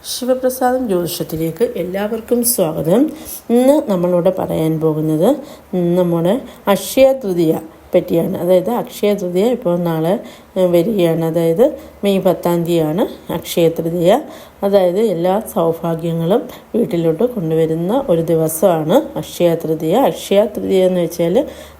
ശിവപ്രസാദം ജ്യോതിഷത്തിലേക്ക് എല്ലാവർക്കും സ്വാഗതം. ഇന്ന് നമ്മളിവിടെ പറയാൻ പോകുന്നത് നമ്മുടെ അക്ഷയ തൃതീയ പറ്റിയാണ്. അതായത് അക്ഷയ തൃതീയ ഇപ്പോൾ നാളെ വരികയാണ്. അതായത് മെയ് 10 അക്ഷയ തൃതീയ. അതായത് എല്ലാ സൗഭാഗ്യങ്ങളും വീട്ടിലോട്ട് കൊണ്ടുവരുന്ന ഒരു ദിവസമാണ് അക്ഷയ തൃതീയ. അക്ഷയ തൃതീയ എന്ന് വെച്ചാൽ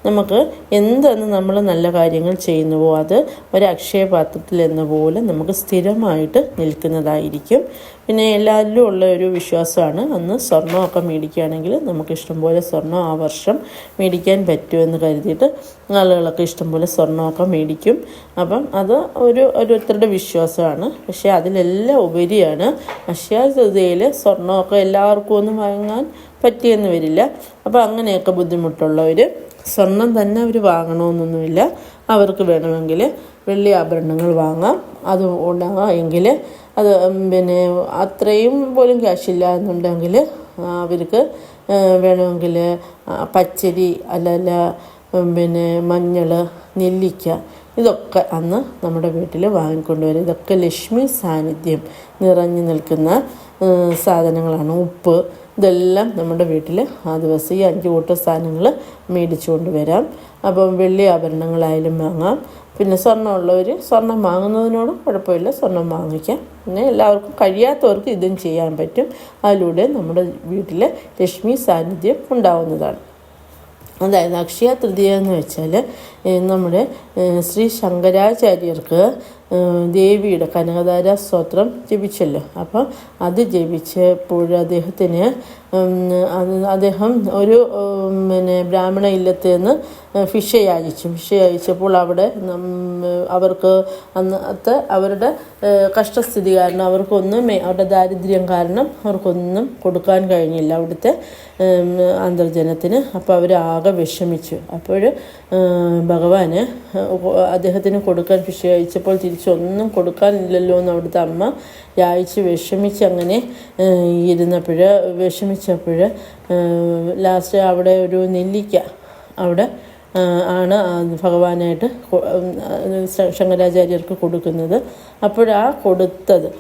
നമുക്ക് എന്തെന്ന് നമ്മൾ നല്ല കാര്യങ്ങൾ ചെയ്യുന്നുവോ അത് ഒരു അക്ഷയ പാത്രത്തിൽ എന്ന പോലെ നമുക്ക് സ്ഥിരമായിട്ട് നിൽക്കുന്നതായിരിക്കും. പിന്നെ എല്ലാവരിലും ഉള്ള ഒരു വിശ്വാസമാണ്, അന്ന് സ്വർണ്ണമൊക്കെ മേടിക്കുകയാണെങ്കിൽ നമുക്ക് ഇഷ്ടംപോലെ സ്വർണ്ണം ആ വർഷം മേടിക്കാൻ പറ്റുമെന്ന് കരുതിയിട്ട് ആളുകളൊക്കെ ഇഷ്ടംപോലെ സ്വർണ്ണമൊക്കെ മേടിക്കും. അപ്പം അത് ഓരോരുത്തരുടെ വിശ്വാസമാണ്. പക്ഷേ അതിലെല്ലാം ഉപരിയാണ് അക്ഷയ തൃതീയയിൽ സ്വർണ്ണമൊക്കെ എല്ലാവർക്കും ഒന്നും വാങ്ങാൻ പറ്റിയെന്ന് വരില്ല. അപ്പോൾ അങ്ങനെയൊക്കെ ബുദ്ധിമുട്ടുള്ളവർ സ്വർണം തന്നെ അവർ വാങ്ങണമെന്നൊന്നുമില്ല. അവർക്ക് വേണമെങ്കിൽ വെള്ളി ആഭരണങ്ങൾ വാങ്ങാം. അത് ഉണ്ടാകാം എങ്കിൽ അത് പിന്നെ അത്രയും പോലും ക്യാഷില്ല എന്നുണ്ടെങ്കിൽ അവർക്ക് വേണമെങ്കിൽ പച്ചരി അല്ല പിന്നെ മഞ്ഞൾ, നെല്ലിക്ക ഇതൊക്കെ അന്ന് നമ്മുടെ വീട്ടിൽ വാങ്ങിക്കൊണ്ടുവരും. ഇതൊക്കെ ലക്ഷ്മി സാന്നിധ്യം നിറഞ്ഞു നിൽക്കുന്ന സാധനങ്ങളാണ്. ഉപ്പ് ഇതെല്ലാം നമ്മുടെ വീട്ടിൽ ആ ദിവസം ഈ 5 കൂട്ടം സാധനങ്ങൾ മേടിച്ചു കൊണ്ടുവരാം. അപ്പം വെള്ളി ആഭരണങ്ങളായാലും വാങ്ങാം. പിന്നെ സ്വർണ്ണമുള്ളവർ സ്വർണം വാങ്ങുന്നതിനോടും കുഴപ്പമില്ല, സ്വർണം വാങ്ങിക്കാം. പിന്നെ എല്ലാവർക്കും കഴിയാത്തവർക്ക് ഇതും ചെയ്യാൻ പറ്റും. അതിലൂടെ നമ്മുടെ വീട്ടിൽ ലക്ഷ്മി സാന്നിധ്യം ഉണ്ടാവുന്നതാണ്. അതായത് അക്ഷയ തൃതീയ എന്ന് വെച്ചാൽ നമ്മുടെ ശ്രീ ശങ്കരാചാര്യർക്ക് ദേവിയുടെ കനകധാര സ്തോത്രം ജപിച്ചല്ലോ. അപ്പോൾ അത് ജപിച്ചപ്പോൾ അദ്ദേഹം ഒരു ബ്രാഹ്മണ ഇല്ലത്ത് നിന്ന് ഭിക്ഷ യാചിച്ചപ്പോൾ അവിടെ അവർക്ക് അന്നത്തെ അവരുടെ കഷ്ടസ്ഥിതി കാരണം അവരുടെ ദാരിദ്ര്യം കാരണം അവർക്കൊന്നും കൊടുക്കാൻ കഴിഞ്ഞില്ല അവിടുത്തെ അന്തർജനത്തിന്. അപ്പോൾ അവർ ആകെ വിഷമിച്ചു. അപ്പോൾ ഭഗവാന് അദ്ദേഹത്തിന് കൊടുക്കാൻ ഭിക്ഷ യാചിച്ചപ്പോൾ തിരിച്ചൊന്നും കൊടുക്കാനില്ലല്ലോ എന്ന് അവിടുത്തെ അമ്മ യാചിച്ച് വിഷമിച്ച് അങ്ങനെ വിഷമിച്ചപ്പോൾ ലാസ്റ്റ് അവിടെ ഒരു നെല്ലിക്ക അവിടെ ആണ് ഭഗവാനായിട്ട് ശങ്കരാചാര്യർക്ക് കൊടുക്കുന്നത്. അപ്പോഴാ കൊടുത്തത്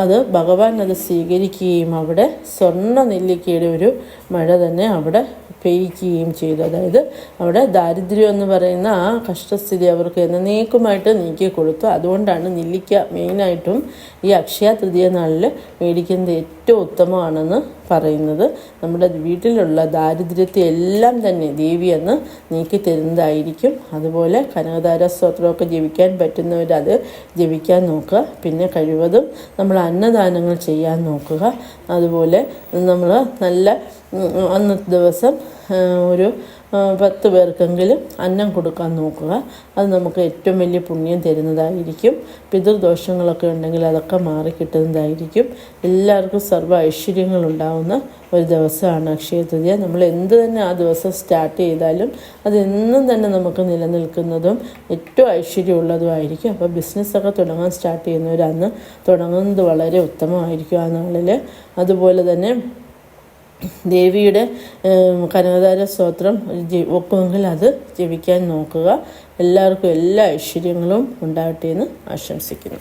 അത് ഭഗവാൻ അത് സ്വീകരിക്കുകയും അവിടെ സ്വർണ്ണ നെല്ലിക്കയുടെ ഒരു മഴ തന്നെ അവിടെ പെയ്യ്ക്കുകയും ചെയ്തു. അതായത് അവിടെ ദാരിദ്ര്യം എന്ന് പറയുന്ന ആ കഷ്ടസ്ഥിതി അവർക്ക് എന്നേക്കുമായിട്ട് നീക്കി കൊടുത്തു. അതുകൊണ്ടാണ് നെല്ലിക്ക മെയിനായിട്ടും ഈ അക്ഷയ തൃതീയ നാളിൽ മേടിക്കുന്നത് ഏറ്റവും ഉത്തമമാണെന്ന് പറയുന്നത്. നമ്മുടെ വീട്ടിലുള്ള ദാരിദ്ര്യത്തെ എല്ലാം തന്നെ ദേവി അന്ന് നീക്കി തരുന്നതായിരിക്കും. അതുപോലെ കനകധാര സ്തോത്രമൊക്കെ ജപിക്കാൻ പറ്റുന്നവർ അത് ജപിക്കാൻ നോക്കുക. പിന്നെ കഴിവതും നമ്മൾ അന്നദാനങ്ങൾ ചെയ്യാൻ നോക്കുക. അതുപോലെ നമ്മൾ നല്ല അന്നത്തെ ദിവസം ഒരു 10 പേർക്കെങ്കിലും അന്നം കൊടുക്കാൻ നോക്കുക. അത് നമുക്ക് ഏറ്റവും വലിയ പുണ്യം തരുന്നതായിരിക്കും. പിതൃദോഷങ്ങളൊക്കെ ഉണ്ടെങ്കിൽ അതൊക്കെ മാറിക്കിട്ടുന്നതായിരിക്കും. എല്ലാവർക്കും സർവ്വ ഐശ്വര്യങ്ങളുണ്ടാവുന്ന ഒരു ദിവസമാണ് അക്ഷയ തൃതീയ. നമ്മൾ എന്ത് തന്നെ ആ ദിവസം സ്റ്റാർട്ട് ചെയ്താലും അതെന്നും തന്നെ നമുക്ക് നിലനിൽക്കുന്നതും ഏറ്റവും ഐശ്വര്യമുള്ളതുമായിരിക്കും. അപ്പോൾ ബിസിനസ്സൊക്കെ തുടങ്ങാൻ സ്റ്റാർട്ട് ചെയ്യുന്നവർ അന്ന് തുടങ്ങുന്നത് വളരെ ഉത്തമമായിരിക്കും ആ നാളിൽ. അതുപോലെ തന്നെ ദേവിയുടെ കനകധാര സ്തോത്രം ഒക്കുമെങ്കിൽ അത് ജപിക്കാൻ നോക്കുക. എല്ലാവർക്കും എല്ലാ ഐശ്വര്യങ്ങളും ഉണ്ടാവട്ടെ എന്ന് ആശംസിക്കുന്നു.